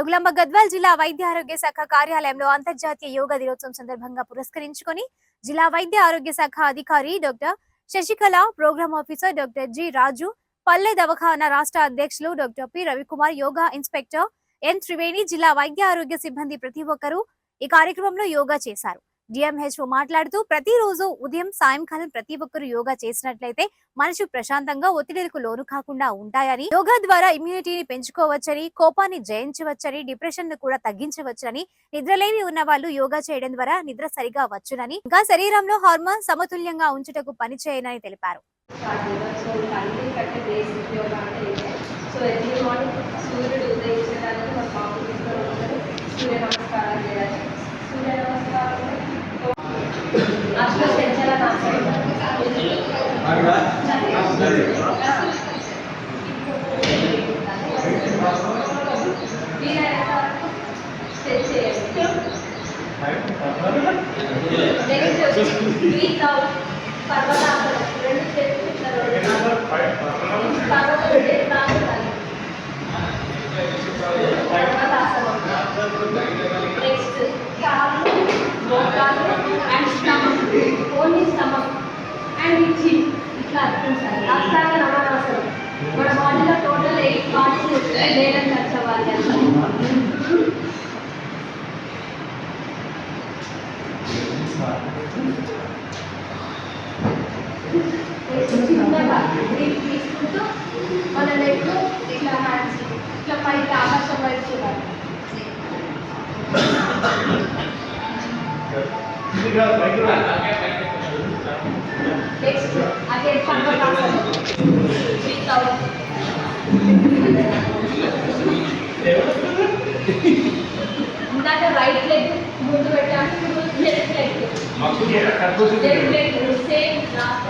జోగులాంబ గద్వాల్ జిల్లా వైద్య ఆరోగ్య శాఖ కార్యాలయంలో అంతర్జాతీయ యోగా దినోత్సవం సందర్భంగా పురస్కరించుకొని జిల్లా వైద్య ఆరోగ్య శాఖ అధికారి doctor Sasikala, program officer doctor G Raju, పల్లె దవాఖానా రాష్ట్ర అధ్యక్షులు doctor P Ravikumar, yoga inspector N Triveni, జిల్లా వైద్య ఆరోగ్య సిబ్బంది ప్రతి ఒక్కరూ ఈ కార్యక్రమంలో యోగా చేశారు. డిఎంహెచ్ఓ మాట్లాడుతూ ప్రతిరోజు ఉదయం సాయంకాలం ప్రతి ఒక్కరూ యోగా చేసినట్లయితే మనసు ప్రశాంతంగా ఒత్తిడిలకు లోను కాకుండా ఉంటాయని, యోగా ద్వారా ఇమ్యూనిటీని పెంచుకోవచ్చని, కోపాన్ని జయించవచ్చని, డిప్రెషన్ ను కూడా తగ్గించవచ్చని, నిద్రలేమి ఉన్న వాళ్ళు యోగా చేయడం ద్వారా నిద్ర సరిగా వచ్చునని, ఇంకా శరీరంలో హార్మోన్ సమతుల్యంగా ఉంచుటకు పనిచేయనని తెలిపారు. మన బాడీలో టోటల్ 8 పార్ట్స్ లేదని ఖర్చు అవ్వాలి. చిన్నగా తీసుకుంటూ మన లెగ్ ఇట్లా హ్యాండ్స్ ఇట్లా పైకి ఆకాశం వైపు చూడాలి. నెక్స్ట్ అదే పర్వతాసనం. ఇందాక రైట్ లెగ్ ముందు పెట్టాము, లెఫ్ట్ లెగ్ సేమ్ లాస్ట్